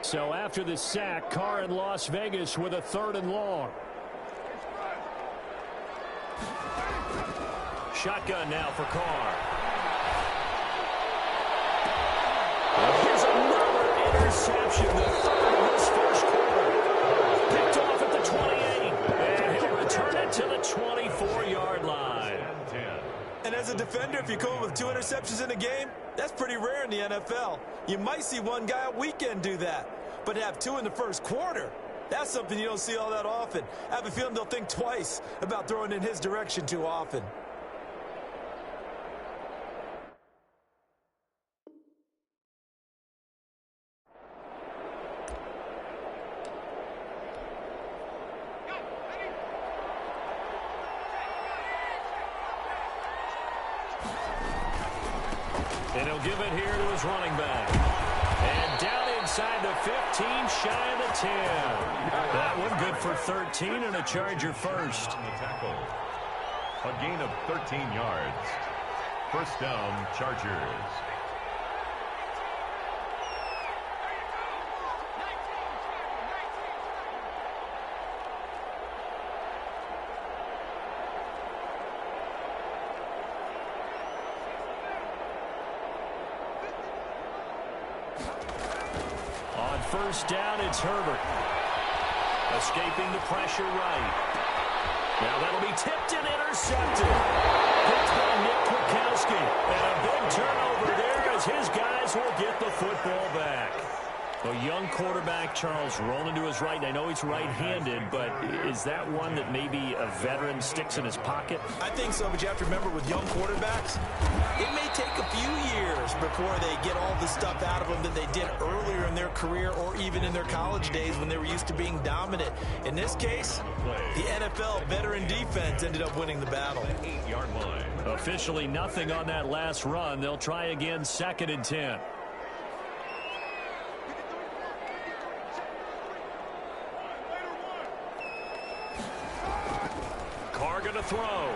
So after the sack, Carr in Las Vegas with a 3rd and long. Shotgun now for Carr. Here's another interception, the 3rd of this first quarter. Picked off at the 28, and he'll return it to the 24-yard line. And as a defender, if you come with 2 interceptions in a game, that's pretty rare in the NFL. You might see one guy a weekend do that, but to have 2 in the first quarter, that's something you don't see all that often. I have a feeling they'll think twice about throwing in his direction too often. And he'll give it here to his running back. And down inside the 15, shy of the 10. That one good for 13 and a Charger first. On the tackle. A gain of 13 yards. First down, Chargers. First down, it's Herbert. Escaping the pressure right. Now that'll be tipped and intercepted. Picked by Nick Kwiatkowski. And a big turnover there as his guys will get the football back. A young quarterback, Charles, rolling to his right. I know he's right-handed, but is that one that maybe a veteran sticks in his pocket? I think so, but you have to remember with young quarterbacks, it may take a few years before they get all the stuff out of them that they did earlier in their career or even in their college days when they were used to being dominant. In this case, the NFL veteran defense ended up winning the battle. 8-yard line. Officially nothing on that last run. They'll try again, 2nd and 10. Carr gonna throw.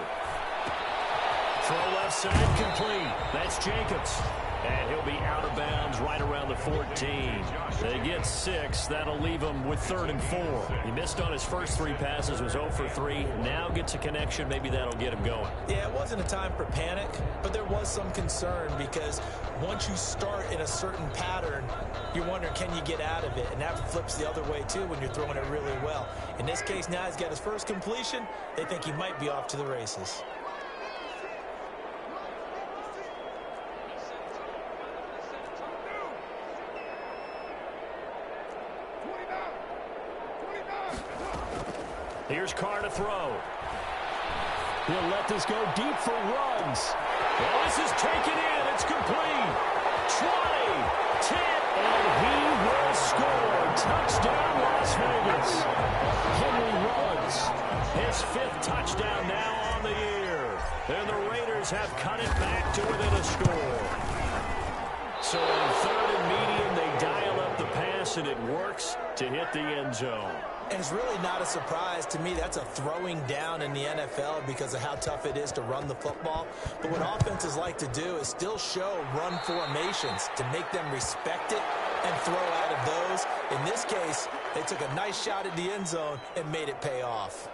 Throw left side complete. That's Jacobs. And he'll be out of bounds right around the 14. They get 6. That'll leave him with 3rd and 4. He missed on his first 3 passes, was 0 for 3. Now gets a connection. Maybe that'll get him going. Yeah, it wasn't a time for panic, but there was some concern because once you start in a certain pattern, you're wondering, can you get out of it? And that flips the other way, too, when you're throwing it really well. In this case, now he's got his first completion. They think he might be off to the races. Here's Carr to throw. He'll let this go deep for runs. Well, this is taken in. It's complete. 20, 10, and he will score. Touchdown, Las Vegas. Henry runs. His 5th touchdown now on the year. And the Raiders have cut it back to within a score. So on 3rd and medium, they dial up the pass, and it works to hit the end zone. And it's really not a surprise to me. That's a throwing down in the NFL because of how tough it is to run the football. But what offenses like to do is still show run formations to make them respect it and throw out of those. In this case, they took a nice shot at the end zone and made it pay off.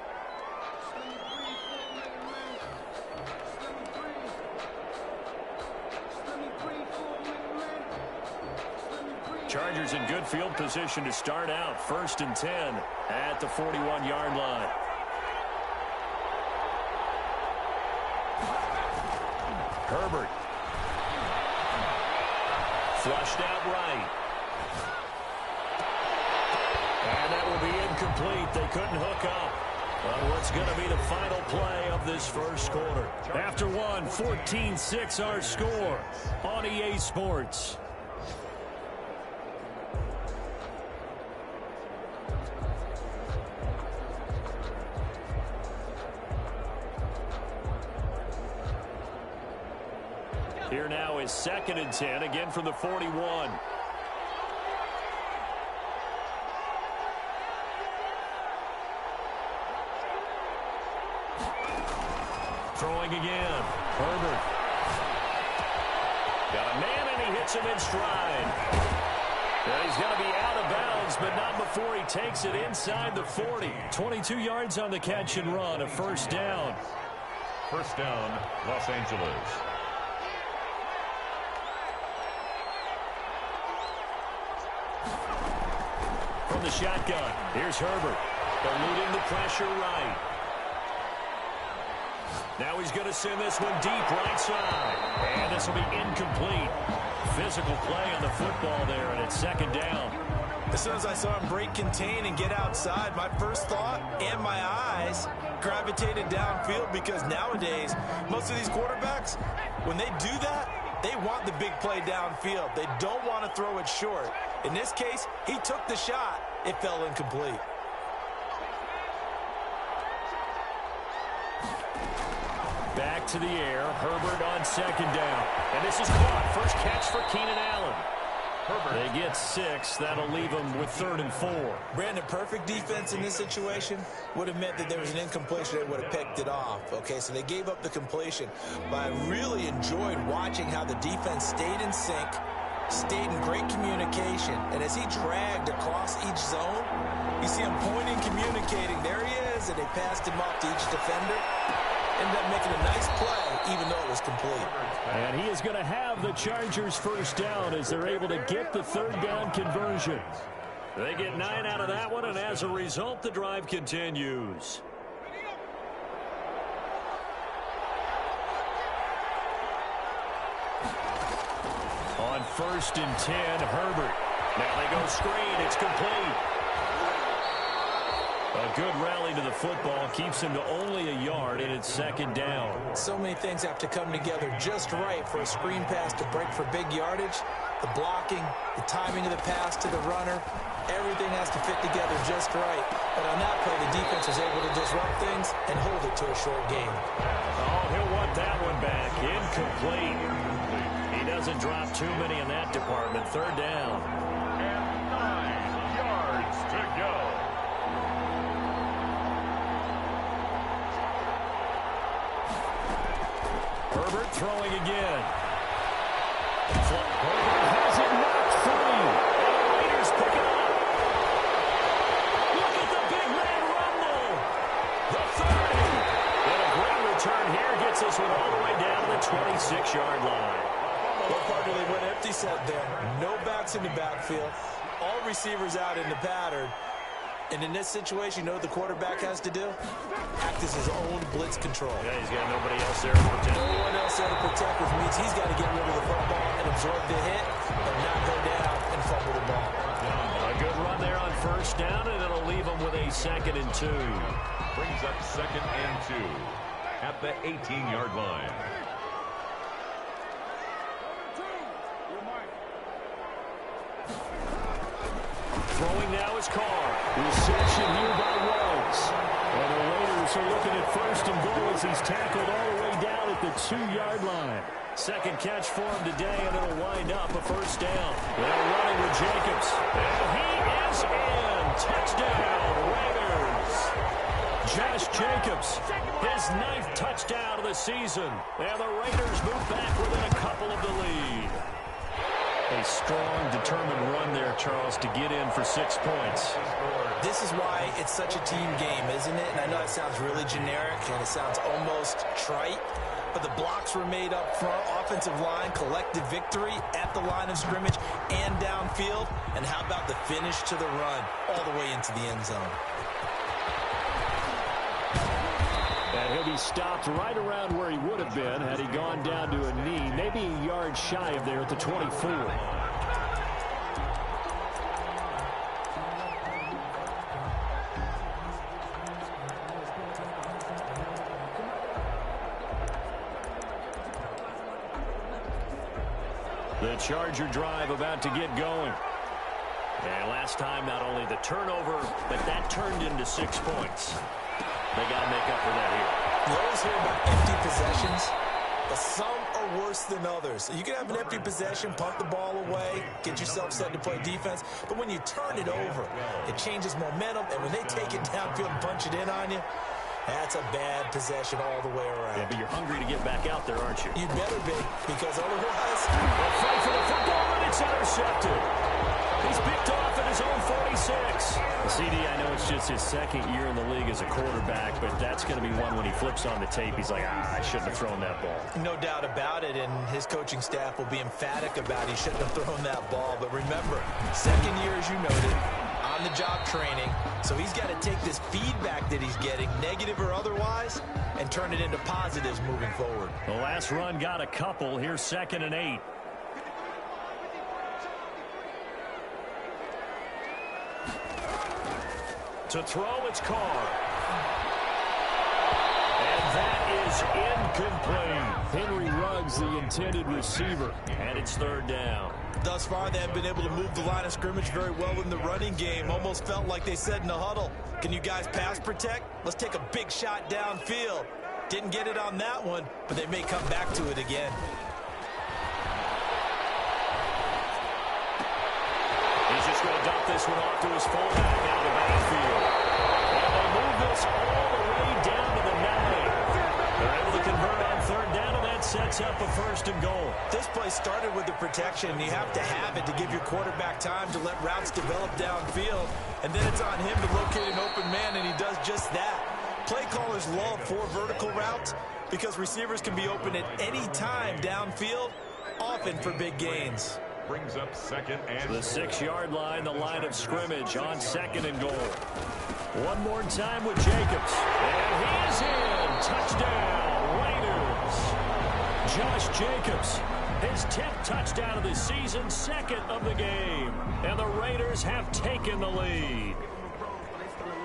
Chargers in good field position to start out. 1st and 10 at the 41-yard line. Herbert. Flushed out right. And that will be incomplete. They couldn't hook up on what's going to be the final play of this first quarter. After one, 14-6 our score on EA Sports. Here now is 2nd and 10, again from the 41. Throwing again. Herbert. Got a man, and he hits him in stride. He's going to be out of bounds, but not before he takes it inside the 40. 22 yards on the catch and run, a first down. First down, Los Angeles. From the shotgun, here's Herbert, eluding the pressure right. Now he's going to send this one deep right side. And this will be incomplete. Physical play on the football there, and it's second down. As soon as I saw him break contain and get outside, my first thought and my eyes gravitated downfield, because nowadays, most of these quarterbacks, when they do that, they want the big play downfield. They don't want to throw it short. In this case, he took the shot. It fell incomplete. Back to the air, Herbert on second down. And this is caught. First catch for Keenan Allen. Herbert. They get 6. That'll leave them with 3rd and 4. Brandon, perfect defense in this situation would have meant that there was an incompletion. They would have picked it off. Okay, so they gave up the completion. But I really enjoyed watching how the defense stayed in sync, stayed in great communication. And as he dragged across each zone, you see him pointing, communicating. There he is, and they passed him off to each defender. Ended up making a nice play, even though it was complete. And he is going to have the Chargers first down as they're able to get the 3rd down conversion. They get 9 out of that one, and as a result, the drive continues. On 1st and 10, Herbert. Now they go screen. It's complete. A good rally to the football keeps him to only a yard, and it's second down. So many things have to come together just right for a screen pass to break for big yardage. The blocking, the timing of the pass to the runner, everything has to fit together just right. But on that play, the defense was able to disrupt things and hold it to a short game. Oh, he'll want that one back. Incomplete. He doesn't drop too many in that department. 3rd down. And 9 yards to go. Herbert throwing again. Herbert has it knocked free. And the Raiders pick it up. Look at the big man rumble. The 30. And a great return here gets this one all the way down to the 26-yard line. Well, partner, they went empty set there. No backs in the backfield. All receivers out in the pattern. And in this situation, you know what the quarterback has to do? Act as his own blitz control. Yeah, he's got nobody else there to protect. No one else there to protect, which means he's got to get rid of the football and absorb the hit, but not go down and fumble the ball. A good run there on 1st down, and it'll leave him with a 2nd and 2. Brings up 2nd and 2 at the 18-yard line. Throwing now is Carr. Reception here by Ruggs. And the Raiders are looking at 1st and goal as he's tackled all the way down at the 2-yard line. Second catch for him today, and it'll wind up a 1st down. They're running with Jacobs. And he is in. Touchdown, Raiders. Josh Jacobs, his 9th touchdown of the season. And the Raiders move back within a couple of the lead. A strong, determined run there, Charles, to get in for 6 points. This is why it's such a team game, isn't it? And I know it sounds really generic and it sounds almost trite, but the blocks were made up front, offensive line, collective victory at the line of scrimmage and downfield. And how about the finish to the run all the way into the end zone? And he'll be stopped right around where he would have been had he gone down to a knee, maybe a yard shy of there at the 24. The Charger drive about to get going. And last time, not only the turnover, but that turned into 6 points. They got to make up for that here. You always hear about empty possessions, but some are worse than others. You can have an empty possession, punt the ball away, get yourself set to play defense, but when you turn it over, it changes momentum, and when they take it downfield and punch it in on you, that's a bad possession all the way around. Yeah, but you're hungry to get back out there, aren't you? You better be, because otherwise... A fight for the football, and it's intercepted. He's it's just his second year in the league as a quarterback, but that's going to be one when he flips on the tape, he's like, I shouldn't have thrown that ball. No doubt about it, and his coaching staff will be emphatic about he shouldn't have thrown that ball. But remember, second year, as you noted, on-the-job training, so he's got to take this feedback that he's getting, negative or otherwise, and turn it into positives moving forward. The last run got a couple. Here's 2nd and 8. To throw, it's Carr. And that is incomplete. Henry Ruggs, the intended receiver, and it's 3rd down. Thus far, they have been able to move the line of scrimmage very well in the running game. Almost felt like they said in the huddle, can you guys pass protect? Let's take a big shot downfield. Didn't get it on that one, but they may come back to it again. He's just going to dump this one off to his fullback out of the backfield. And they move this all the way down to the 9. They're able to convert on 3rd down, and that sets up a 1st and goal. This play started with the protection. You have to have it to give your quarterback time to let routes develop downfield, and then it's on him to locate an open man, and he does just that. Play callers love 4 vertical routes because receivers can be open at any time downfield, often for big gains. Brings up 2nd and the 6-yard line, the line of scrimmage on 2nd and goal. One more time with Jacobs. And he is in. Touchdown, Raiders. Josh Jacobs, his 10th touchdown of the season, 2nd of the game. And the Raiders have taken the lead.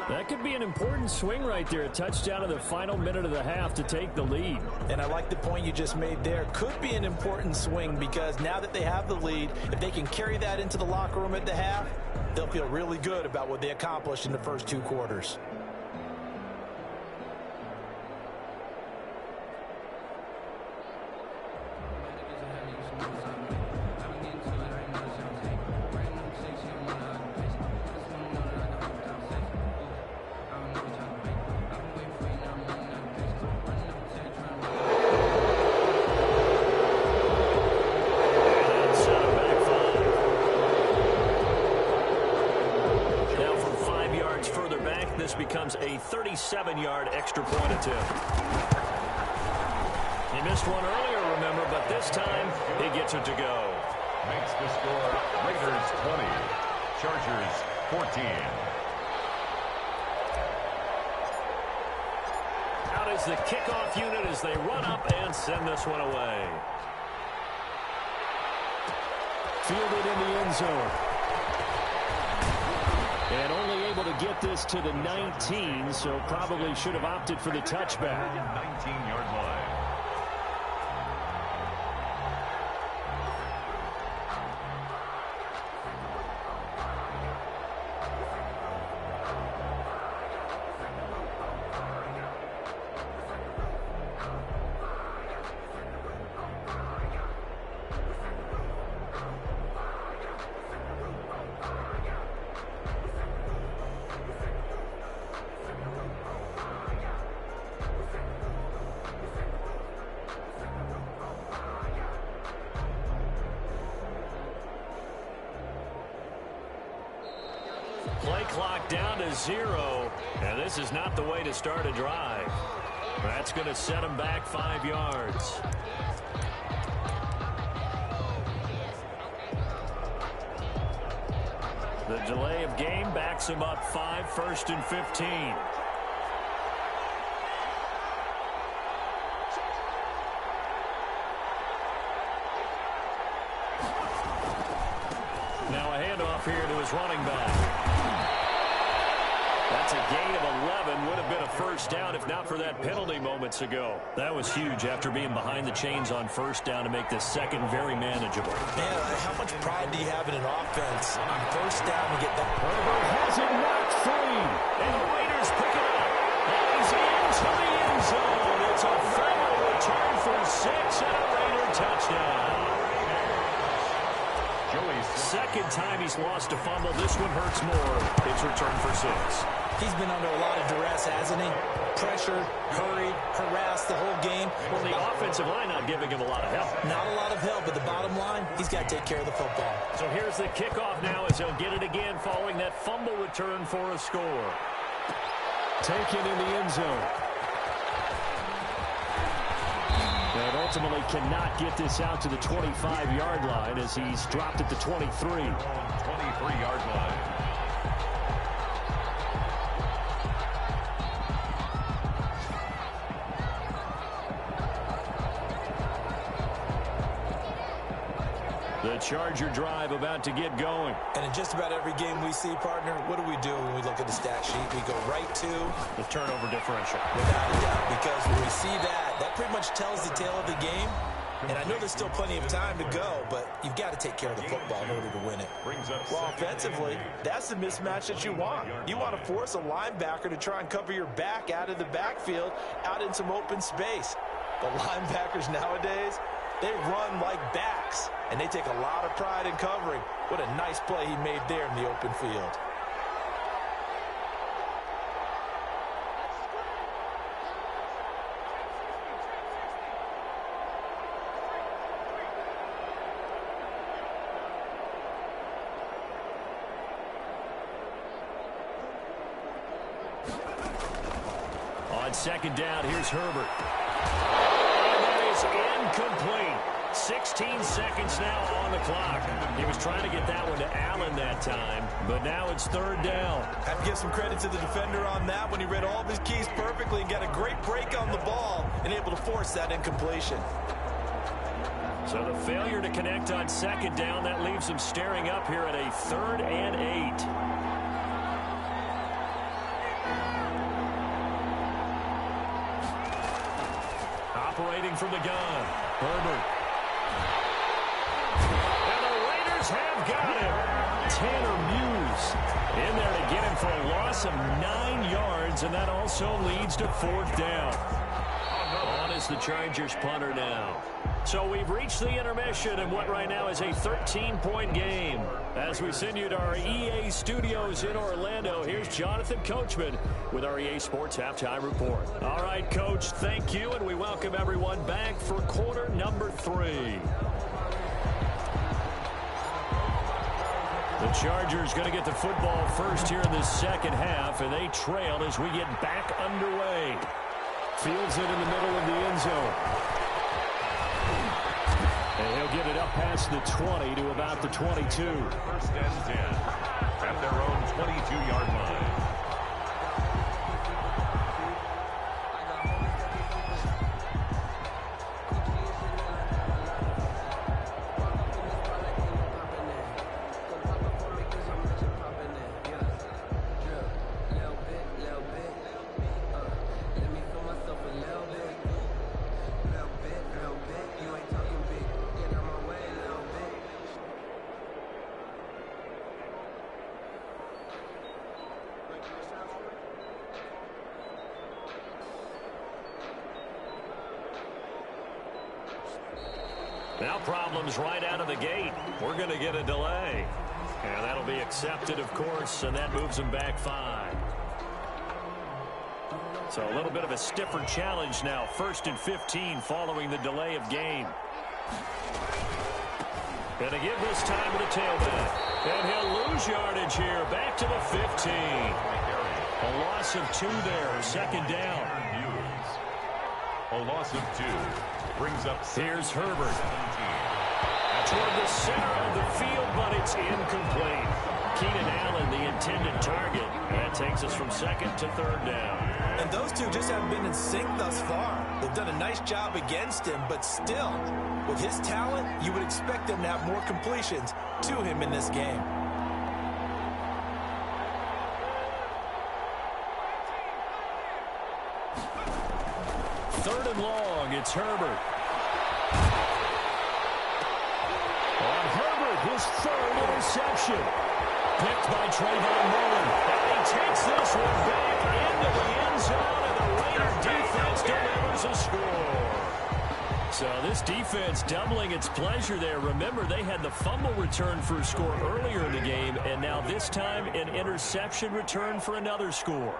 That could be an important swing right there. A touchdown in the final minute of the half to take the lead. And I like the point you just made there. Could be an important swing because now that they have the lead, if they can carry that into the locker room at the half, they'll feel really good about what they accomplished in the first 2 quarters. Becomes a 37-yard extra point attempt. He missed one earlier, remember, but this time he gets it to go. Makes the score Raiders 20, Chargers 14. Out is the kickoff unit as they run up and send this one away. Fielded in the end zone. And only able to get this to the 19, so probably should have opted for the touchback. 19-yard line. Play clock down to 0, and this is not the way to start a drive. That's going to set them back 5 yards. The delay of game backs them up 5, 1st and 15. Now a handoff here to his running back. That's a gain of 11. Would have been a first down if not for that penalty moments ago. That was huge after being behind the chains on first down to make this second very manageable. Man, how much pride do you have in an offense on first down to get that? Herbert has it knocked free. And the Raiders pick it up. And he's into the end zone. It's a final return for 6 and a Raider touchdown. Joey Second time he's lost a fumble. This one hurts more. It's returned for 6. He's been under a lot of duress, hasn't he? Pressured, hurried, harassed the whole game. Well, the offensive line not giving him a lot of help. Not a lot of help, but the bottom line, he's got to take care of the football. So here's the kickoff now as he'll get it again following that fumble return for a score. Taken in the end zone. And ultimately cannot get this out to the 25-yard line as he's dropped at the 23. 23-yard line. The Charger drive about to get going. And in just about every game we see, partner, what do we do when we look at the stat sheet? We go right to the turnover differential. Without a doubt, because when we see that pretty much tells the tale of the game. And I know there's still plenty of time to go, but you've got to take care of the football in order to win it. Well, offensively, that's the mismatch that you want. You want to force a linebacker to try and cover your back out of the backfield, out in some open space. The linebackers nowadays, they run like backs, and they take a lot of pride in covering. What a nice play he made there in the open field. On second down, here's Herbert. And that is incomplete. 16 seconds now on the clock. He was trying to get that one to Allen that time, but now it's third down. Have to give some credit to the defender on that when he read all of his keys perfectly and got a great break on the ball and able to force that incompletion. So the failure to connect on second down, that leaves him staring up here at a 3rd and 8. Operating from the gun, Herbert. And the Raiders have got him. Tanner Muse in there to get him for a loss of 9 yards, and that also leads to 4th down. On is the Chargers punter now. So we've reached the intermission in what right now is a 13-point game. As we send you to our EA studios in Orlando, here's Jonathan Coachman with our EA Sports Halftime Report. All right, Coach, thank you, and we welcome everyone back for quarter number 3. The Chargers going to get the football first here in the second half, and they trail as we get back underway. Fields it in the middle of the end zone. And he'll get it up past the 20 to about the 22. 1st and 10 at their own 22-yard line. Now problems right out of the gate. We're going to get a delay. And that'll be accepted, of course, and that moves them back 5. So a little bit of a stiffer challenge now. 1st and 15 following the delay of game. And to give this time to the tailback. And he'll lose yardage here. Back to the 15. A loss of 2 there. 2nd down. A loss of 2 brings up. Here's Herbert. Toward the center of the field, but it's incomplete. Keenan Allen, the intended target. That takes us from 2nd to 3rd down. And those two just haven't been in sync thus far. They've done a nice job against him, but still, with his talent, you would expect them to have more completions to him in this game. Third and long, it's Herbert. On Herbert, his 3rd interception. Picked by Trayvon Mullen. And he takes this one back into the end zone, and the Raider defense delivers a score. So this defense doubling its pleasure there. Remember, they had the fumble return for a score earlier in the game, and now this time an interception return for another score.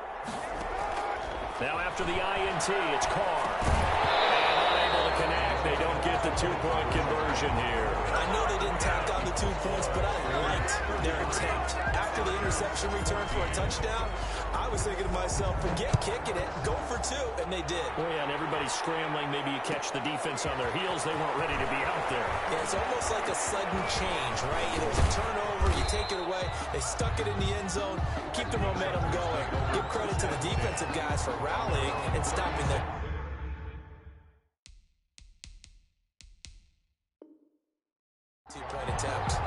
Now after the INT, it's Carr. And unable to connect. They don't get the two-point conversion here. I know they didn't tack on the 2 points, but I liked their attempt. After the interception return for a touchdown, I was thinking to myself, forget kicking it, go for 2, and they did. Oh, yeah, and everybody's scrambling. Maybe you catch the defense on their heels. They weren't ready to be out there. Yeah, it's almost like a sudden change, right? There's a turnover, you take it away, they stuck it in the end zone, keep the momentum going. Give credit to the defensive guys for rallying and stopping their... two-point attempt.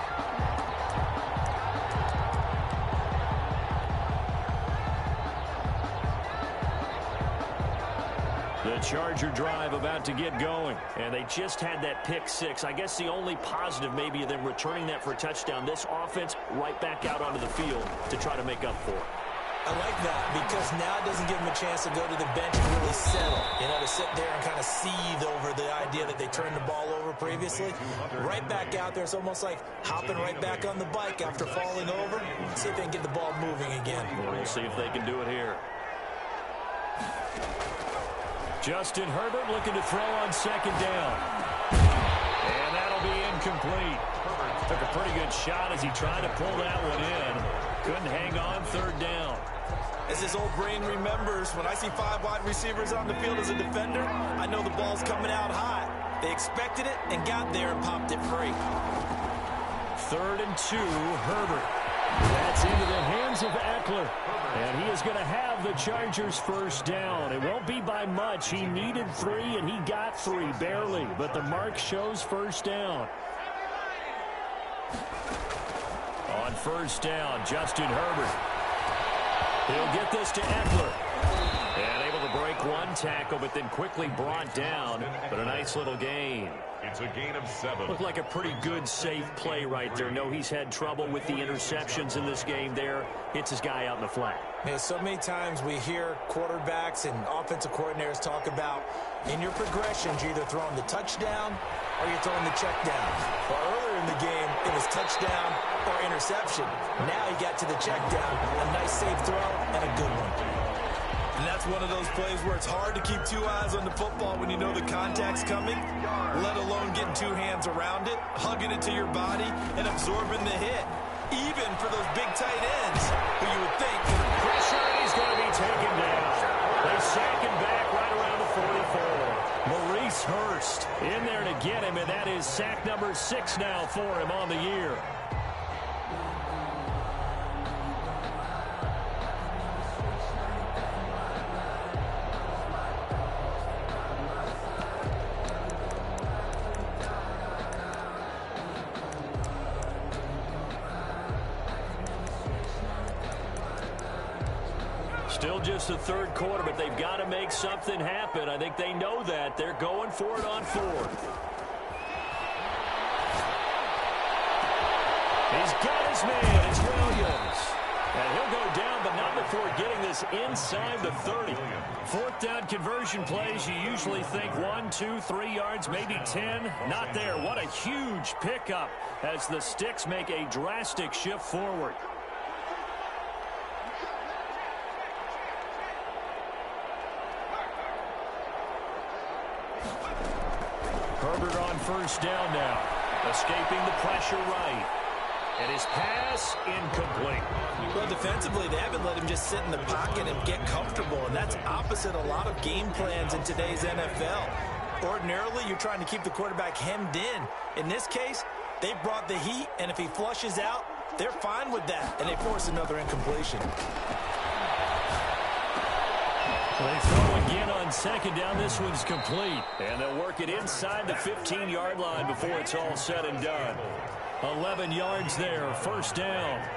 The Charger drive about to get going, and they just had that pick six. I guess the only positive maybe of them returning that for a touchdown. This offense right back out onto the field to try to make up for it. I like that because now it doesn't give them a chance to go to the bench and really settle. To sit there and kind of seethe over the idea that they turned the ball over previously. Right back out there. It's almost like hopping right back on the bike after falling over. See if they can get the ball moving again. We'll see if they can do it here. Justin Herbert looking to throw on second down. And that'll be incomplete. Took a pretty good shot as he tried to pull that one in. Couldn't hang on third down. As his old brain remembers, when I see 5 wide receivers on the field as a defender, I know the ball's coming out hot. They expected it and got there and popped it free. 3rd and 2, Herbert. That's into the hands of Eckler. And he is going to have the Chargers first down. It won't be by much. He needed 3, and he got 3, barely. But the mark shows first down. On first down, Justin Herbert. He'll get this to Eckler. And able to break one tackle, but then quickly brought down. But a nice little gain. It's a gain of 7. Looked like a pretty good, safe play right there. No, he's had trouble with the interceptions in this game there. Hits his guy out in the flat. Yeah, so many times we hear quarterbacks and offensive coordinators talk about in your progressions, you're either throwing the touchdown or you're throwing the check down. Well, earlier in the game, it was touchdown or interception. Now he got to the check down. A nice, safe throw and a good one. And that's one of those plays where it's hard to keep 2 eyes on the football when you know the contact's coming, let alone getting 2 hands around it, hugging it to your body, and absorbing the hit. Even for those big tight ends, who you would think... Pressure, he's going to be taken down. They sack him back right around the 44. Maurice Hurst in there to get him, and that is sack number 6 now for him on the year. Still just the 3rd quarter, but they've got to make something happen. I think they know that. They're going for it on 4th. He's got his man. It's Williams. And he'll go down, but not before getting this inside the 30. 4th down conversion plays, you usually think 1, 2, 3 yards, maybe 10. Not there. What a huge pickup as the Sticks make a drastic shift forward. Herbert on first down now. Escaping the pressure right. And his pass incomplete. Well, defensively, they haven't let him just sit in the pocket and get comfortable, and that's opposite a lot of game plans in today's NFL. Ordinarily, you're trying to keep the quarterback hemmed in. In this case, they brought the heat, and if he flushes out, they're fine with that, and they force another incompletion. They throw again on second down. This one's complete. And they'll work it inside the 15-yard line before it's all said and done. 11 yards there, first down.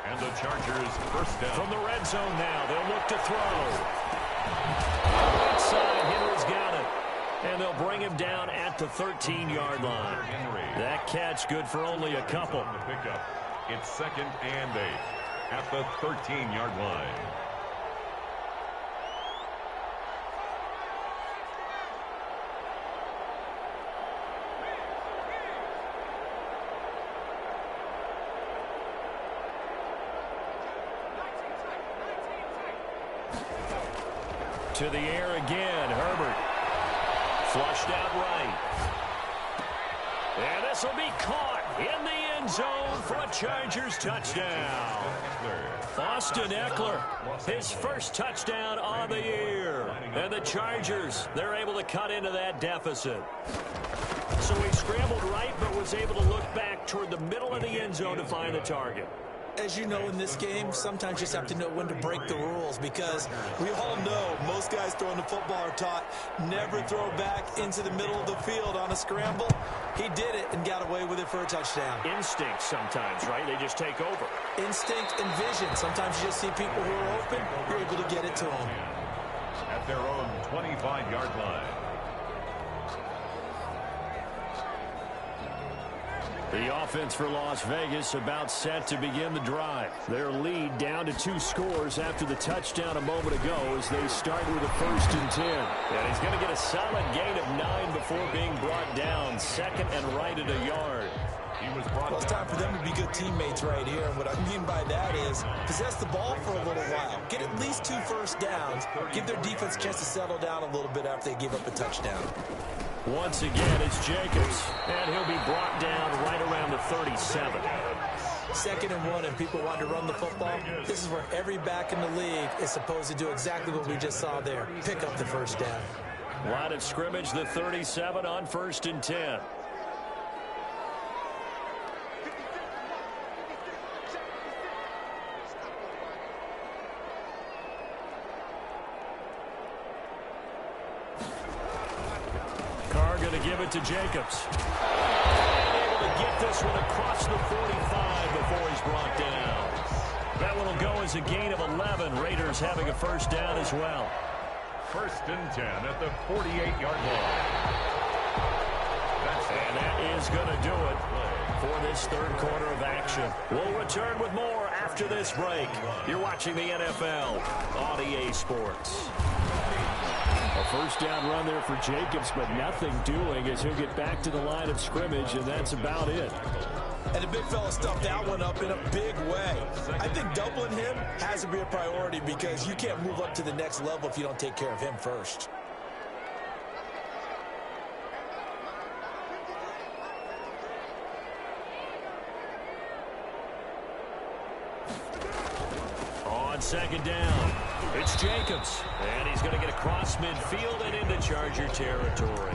And the Chargers first down. From the red zone now, they'll look to throw. Outside, Henry's got it. And they'll bring him down at the 13-yard line. That catch good for only a couple. It's 2nd and 8 at the 13-yard line. To the air again. Herbert. Flushed out right. And this will be caught in the end zone for a Chargers touchdown. Austin Eckler, his first touchdown of the year. And the Chargers, they're able to cut into that deficit. So he scrambled right, but was able to look back toward the middle of the end zone to find the target. As you know, in this game, sometimes you just have to know when to break the rules, because we all know most guys throwing the football are taught never throw back into the middle of the field on a scramble. He did it and got away with it for a touchdown. Instinct sometimes, right? They just take over. Instinct and vision. Sometimes you just see people who are open, you're able to get it to them. At their own 25-yard line. The offense for Las Vegas about set to begin the drive. Their lead down to 2 scores after the touchdown a moment ago as they start with a 1st and 10. And he's going to get a solid gain of 9 before being brought down. Second and right at a yard. Well, it's time for them to be good teammates right here. And what I mean by that is possess the ball for a little while. Get at least 2 first downs. Give their defense a chance to settle down a little bit after they give up a touchdown. Once again, it's Jacobs, and he'll be brought down right around the 37. 2nd and 1, and people want to run the football. This is where every back in the league is supposed to do exactly what we just saw there. Pick up the first down. Line of scrimmage, the 37 on 1st and 10. Give it to Jacobs. Able to get this one across the 45 before he's brought down. That one will go as a gain of 11. Raiders having a first down as well. 1st and 10 at the 48-yard line. And that is going to do it for this 3rd quarter of action. We'll return with more after this break. You're watching the NFL on EA Sports. A first down run there for Jacobs, but nothing doing as he'll get back to the line of scrimmage, and that's about it. And the big fella stuffed that one up in a big way. I think doubling him has to be a priority because you can't move up to the next level if you don't take care of him first. On 2nd down, it's Jacobs, and he's going to get across midfield and into Charger territory.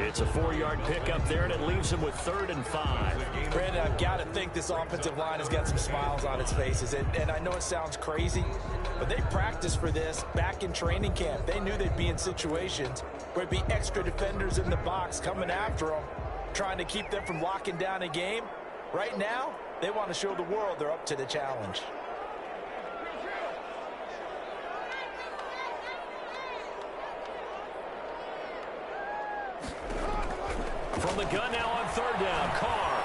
It's a 4-yard pickup there, and it leaves him with 3rd and 5. Brandon, I've got to think this offensive line has got some smiles on its faces, and I know it sounds crazy, but they practiced for this back in training camp. They knew they'd be in situations where it'd be extra defenders in the box coming after them, trying to keep them from locking down a game. Right now, they want to show the world they're up to the challenge. From the gun now on 3rd down, Carr.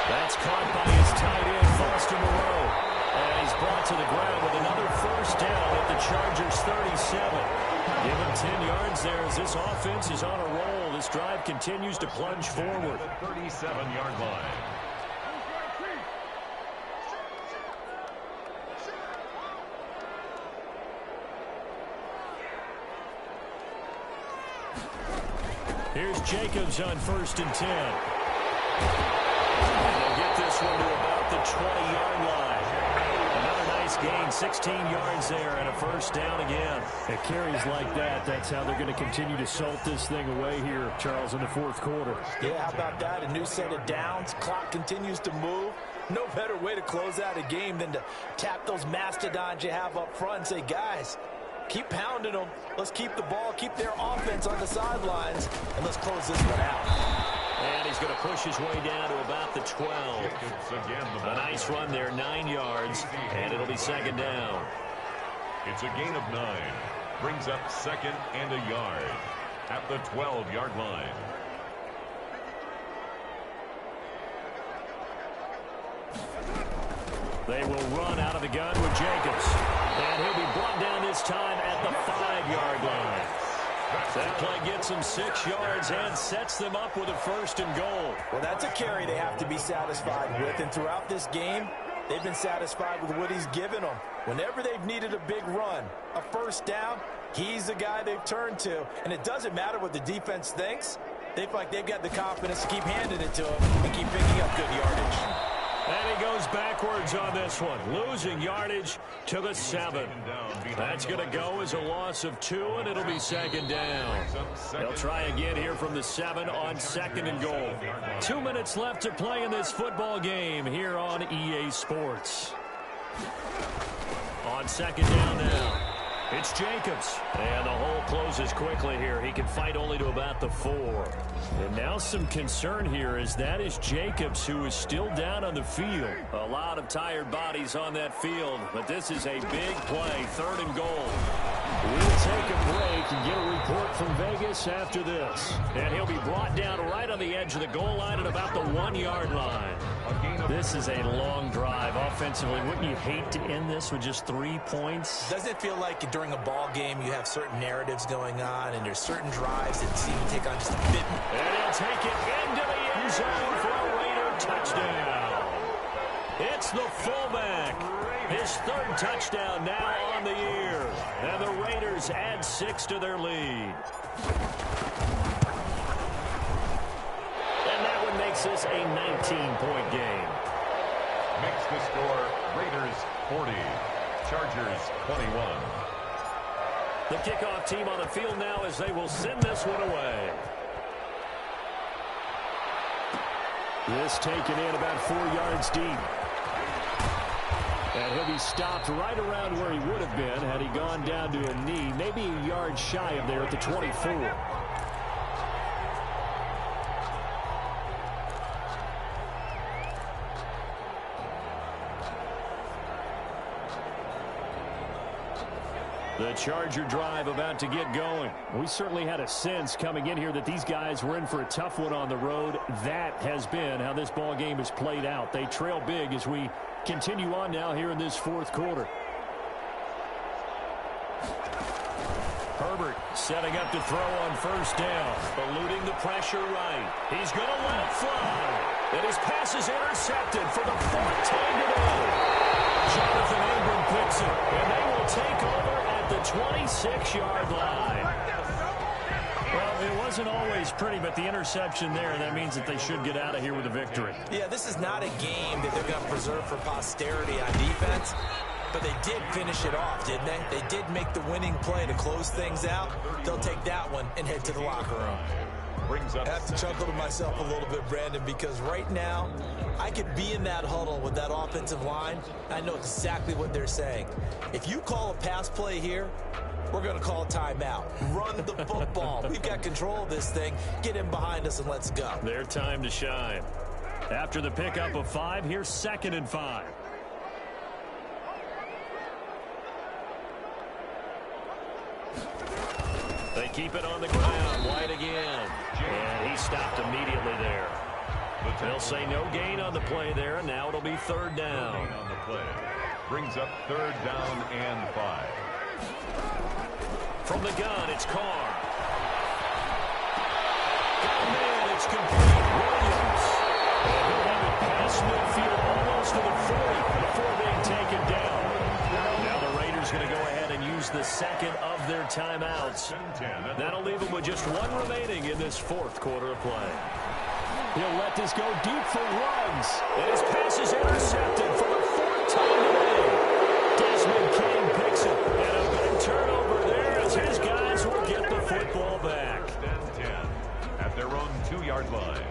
That's caught by his tight end, Foster Moreau. And he's brought to the ground with another first down at the Chargers' 37. Give him 10 yards there as this offense is on a roll. This drive continues to plunge forward. 37-yard line. Here's Jacobs on 1st and 10. And they'll get this one to about the 20-yard line. Another nice gain, 16 yards there, and a first down again. At carries like that, that's how they're going to continue to salt this thing away here, Charles, in the 4th quarter. Yeah, how about that? A new set of downs. Clock continues to move. No better way to close out a game than to tap those mastodons you have up front and say, guys, keep pounding them. Let's keep the ball, keep their offense on the sidelines, and let's close this one out. And he's going to push his way down to about the 12. A nice run there, 9 yards, and it'll be 2nd down. It's a gain of 9. Brings up 2nd and a yard at the 12-yard line. They will run out of the gun with Jacobs. And he'll be brought down this time at the 5-yard line. That play gets him 6 yards and sets them up with a 1st and goal. Well, that's a carry they have to be satisfied with. And throughout this game, They've been satisfied with what he's given them. Whenever they've needed a big run, a first down, he's the guy they've turned to. And it doesn't matter what the defense thinks. They feel like they've got the confidence to keep handing it to him and keep picking up good yardage. And he goes backwards on this one, losing yardage to the 7. That's going to go as a loss of 2, and it'll be second down. They'll try again here from the 7 on 2nd and goal. 2 minutes left to play in this football game here on EA Sports. On 2nd down now. It's Jacobs, and the hole closes quickly here. He can fight only to about the 4. And now some concern here as that is Jacobs, who is still down on the field. A lot of tired bodies on that field, but this is a big play, 3rd and goal. We'll take a break and get a report from Vegas after this. And he'll be brought down right on the edge of the goal line at about the 1-yard line. This is a long drive offensively. Wouldn't you hate to end this with just 3 points? Doesn't it feel like during a ball game you have certain narratives going on and there's certain drives that seem to take on just a bit? And he'll take it into the end zone for a Raider touchdown. It's the fullback. His 3rd touchdown now on the year. And the Raiders add 6 to their lead. And that one makes this a 19-point game. Makes the score Raiders 40, Chargers 21. The kickoff team on the field now as they will send this one away. This taken in about 4 yards deep. And he'll be stopped right around where he would have been had he gone down to a knee, maybe a yard shy of there at the 24. The Charger drive about to get going. We certainly had a sense coming in here that these guys were in for a tough one on the road. That has been how this ball game has played out. They trail big as we continue on now here in this 4th quarter. Herbert setting up to throw on 1st down, eluding the pressure right. He's going to let it fly. And his pass is intercepted for the 4th time today. Jonathan Abram picks it, and they will take over at the 26-yard line. Well, it wasn't always pretty, but the interception there, that means that they should get out of here with a victory. Yeah, this is not a game that they're going to preserve for posterity on defense, but they did finish it off, didn't they? They did make the winning play to close things out. They'll take that one and head to the locker room. I have to chuckle to myself a little bit, Brandon, because right now I could be in that huddle with that offensive line. I know exactly what they're saying. If you call a pass play here, we're going to call a timeout. Run the football. We've got control of this thing. Get in behind us and let's go. Their time to shine. After the pickup of 5, here's 2nd and 5. They keep it on the ground. White again. And he stopped immediately there. They'll say no gain on the play there, and now it'll be 3rd down. On the play. Brings up 3rd down and 5. From the gun, it's Carr. Got him in. It's complete. Williams. And he'll have it past midfield almost to the 40 before being taken down. Now the Raiders going to go ahead and use the 2nd of their timeouts. That'll leave them with just 1 remaining in this 4th quarter of play. He'll let this go deep for Ruggs. And his pass is intercepted for the 4th time today. Desmond King picks it. And a big turnover there as his guys will get the football back. 10 at their own 2-yard line.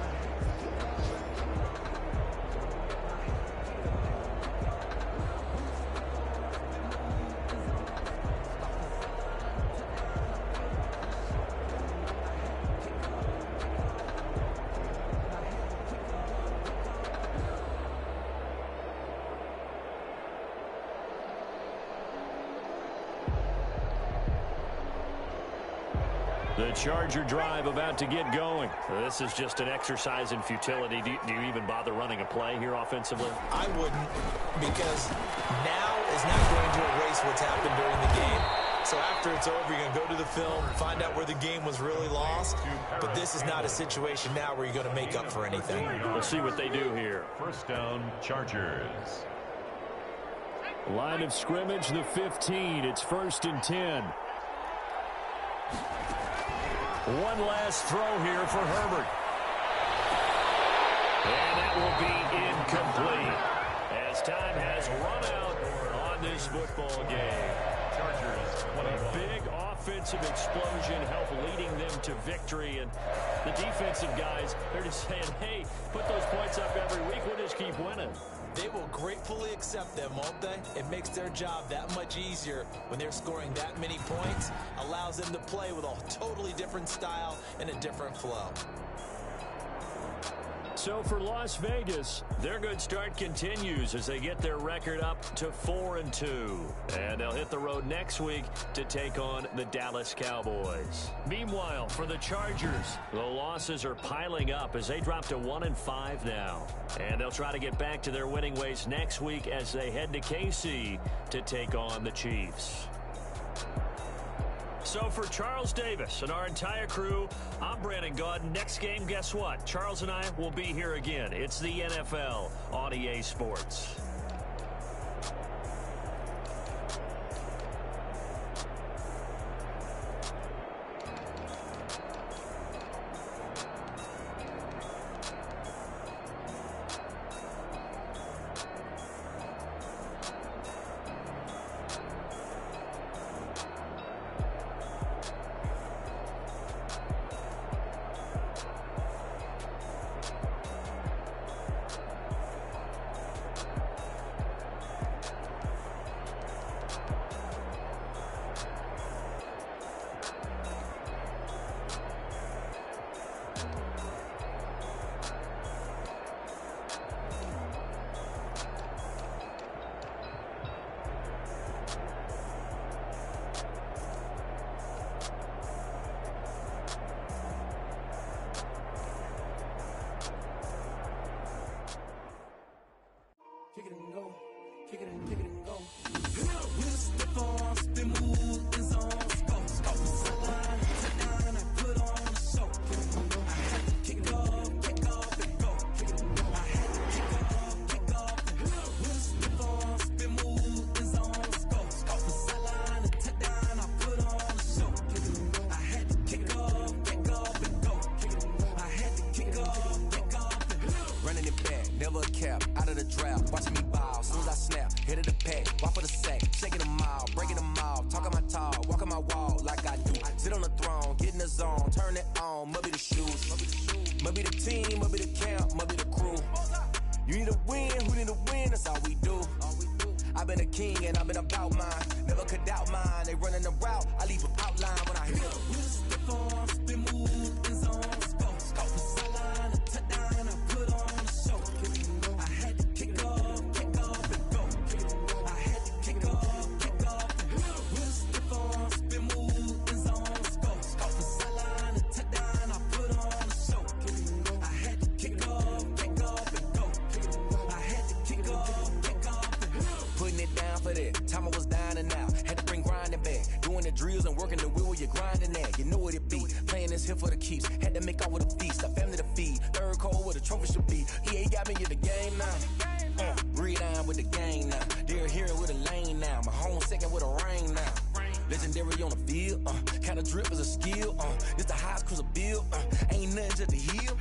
The Charger drive about to get going. This is just an exercise in futility. Do you even bother running a play here offensively? I wouldn't, because now is not going to erase what's happened during the game. So after it's over, you're going to go to the film, find out where the game was really lost. But this is not a situation now where you're going to make up for anything. We'll see what they do here. 1st down, Chargers. Line of scrimmage, the 15. It's 1st and 10. One last throw here for Herbert. And that will be incomplete as time has run out on this football game. Chargers, a big offensive explosion helped leading them to victory. And the defensive guys, they're just saying, hey, put those points up every week. We'll just keep winning. They will gratefully accept them, won't they? It makes their job that much easier when they're scoring that many points. Allows them to play with a totally different style and a different flow. So for Las Vegas, their good start continues as they get their record up to 4-2. And they'll hit the road next week to take on the Dallas Cowboys. Meanwhile, for the Chargers, the losses are piling up as they drop to 1-5 now. And they'll try to get back to their winning ways next week as they head to KC to take on the Chiefs. So for Charles Davis and our entire crew, I'm Brandon Gaud. Next game, guess what? Charles and I will be here again. It's the NFL on EA Sports. Kick it and go. We'll step on, spin, move, and zone. Go for sideline, sit down, and put on the show. I had to kick off, and go. I had to kick off, and go. We'll step on, spin, move, and zone. Go for sideline, and sit down, I put on the show. I had to kick off, and go. I had to kick off, and go. Running it back, never a cap, out of the draft, watching me ball, soon as I snap, hit of the pack, walk for the sack, shaking them all, breaking them all, talking my talk, walking my wall like I do, sit on the throne, get in the zone, turn it on, must be the shoes, must be the team, must be the camp, must be the crew, you need a win, who need a win, that's all we do, I've been a king and I've been about mine, never could doubt mine, they running the route, I leave an outline when I hit them. We'll step on, spin, move, and zone, go for sideline, and touchdown, I put on the show. I had to kick off, and go. I had to kick off, and we'll step on, spin, move, and zone, go for sideline, and touchdown, I put on the show. I had to kick off, and go. I had to kick off, and go. Putting it down for that, time I was down and out, had to bring grinding back, doing the drills and working the wheel where you're grinding at, you know what it be, playing this here for the keeps, had to make out with a feast, a family to feed, third cold where the trophy should be, EA got me in the game now, breathe down with the game now, they're hearing with a lane now, my home second with a rain now, legendary on the field, kind of drip is a skill, it's the highest cruiser bill, ain't nothing just to heal.